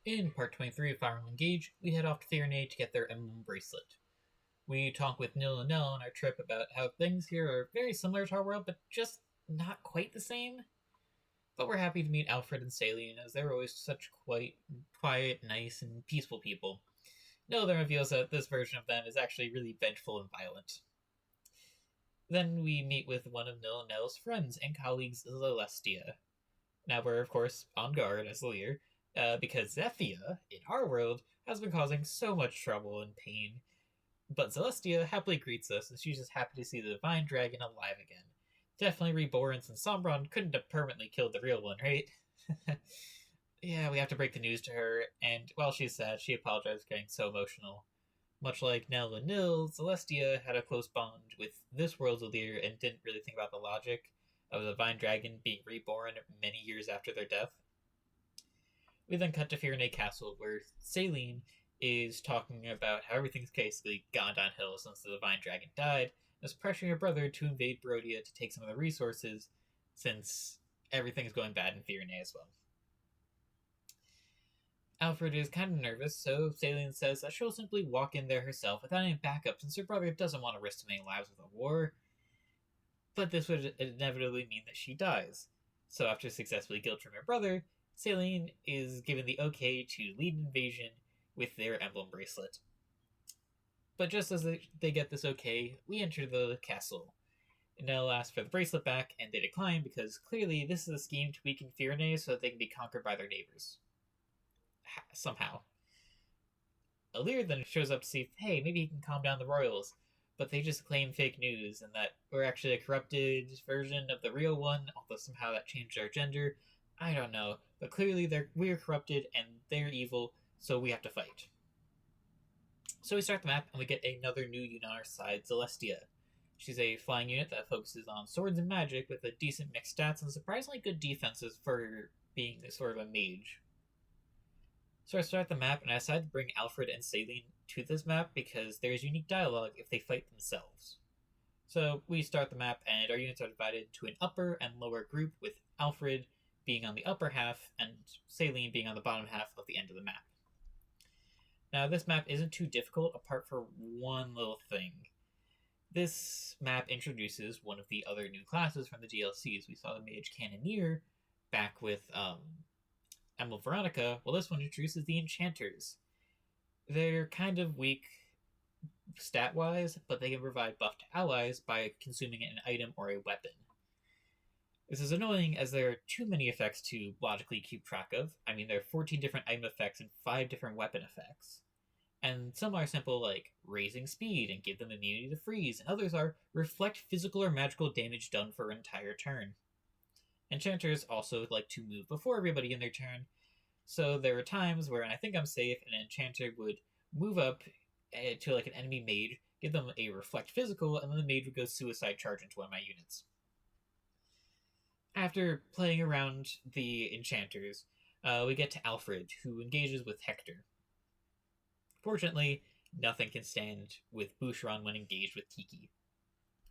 In part 23 of Emblem Engage, we head off to Firenze to get their emblem bracelet. We talk with Nil and Nell on our trip about how things here are very similar to our world, but just not quite the same. But we're happy to meet Alfred and Saline, as they're always such quite quiet, nice, and peaceful people. Nil then reveals that this version of them is actually really vengeful and violent. Then we meet with one of Nil and Nell's friends and colleagues, Celestia. Now we're, of course, on guard as Lear, because Zephia, in our world, has been causing so much trouble and pain. But Celestia happily greets us, and she's just happy to see the Divine Dragon alive again. Definitely reborn, since Sombron couldn't have permanently killed the real one, right? Yeah, we have to break the news to her, and while she's sad, she apologizes for getting so emotional. Much like Nell and Nil, Celestia had a close bond with this world's Lear and didn't really think about the logic of the Divine Dragon being reborn many years after their death. We then cut to Firenze Castle, where Saline is talking about how everything's basically gone downhill since the Divine Dragon died, and is pressuring her brother to invade Barodia to take some of the resources, since everything's going bad in Firenze as well. Alfred is kind of nervous, so Saline says that she'll simply walk in there herself without any backup since her brother doesn't want to risk too many lives with a war. But this would inevitably mean that she dies. So after successfully guilt-tripping her brother, Saline is given the okay to lead an invasion with their emblem bracelet. But just as they get this okay, we enter the castle. Nell asks for the bracelet back, and they decline because clearly this is a scheme to weaken Firenze so that they can be conquered by their neighbors. Somehow. Alir then shows up to see if, hey, maybe he can calm down the royals, but they just claim fake news and that we're actually a corrupted version of the real one, although somehow that changed our gender. I don't know, but clearly we're corrupted and they're evil, so we have to fight. So we start the map and we get another new unit on our side, Celestia. She's a flying unit that focuses on swords and magic with a decent mixed stats and surprisingly good defenses for being sort of a mage. So I start the map and I decide to bring Alfred and Saline to this map because there's unique dialogue if they fight themselves. So we start the map and our units are divided to an upper and lower group, with Alfred being on the upper half and Saline being on the bottom half of the end of the map. Now this map isn't too difficult apart from one little thing. This map introduces one of the other new classes from the DLCs. We saw the Mage Cannoneer back with Emblem Veronica. Well, this one introduces the Enchanters. They're kind of weak stat-wise, but they can provide buff to allies by consuming an item or a weapon. This is annoying as there are too many effects to logically keep track of. I mean, there are 14 different item effects and 5 different weapon effects. And some are simple, like raising speed and give them immunity to freeze, and others are reflect physical or magical damage done for an entire turn. Enchanters also like to move before everybody in their turn, so there are times where I think I'm safe, an enchanter would move up to like an enemy mage, give them a reflect physical, and then the mage would go suicide charge into one of my units. After playing around the enchanters, we get to Alfred, who engages with Hector. Fortunately, nothing can stand with Boucheron when engaged with Tiki.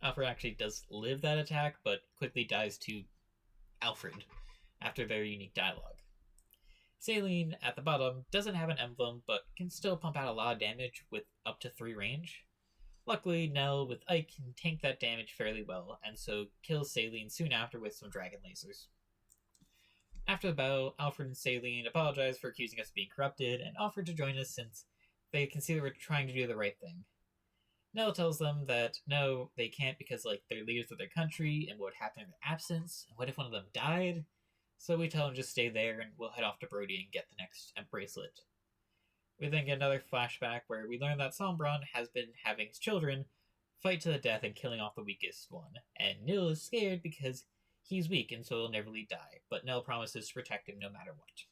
Alfred actually does live that attack, but quickly dies to Alfred after their unique dialogue. Saline, at the bottom, doesn't have an emblem, but can still pump out a lot of damage with up to 3 range. Luckily, Nell with Ike can tank that damage fairly well, and so kills Saline soon after with some dragon lasers. After the battle, Alfred and Saline apologize for accusing us of being corrupted and offer to join us since they can see that we're trying to do the right thing. Nell tells them that no, they can't because they're leaders of their country and what would happen in their absence, and what if one of them died? So we tell them just stay there and we'll head off to Brody and get the next bracelet. We then get another flashback where we learn that Sombron has been having his children fight to the death and killing off the weakest one, and Nil is scared because he's weak and so he'll never die, but Nell promises to protect him no matter what.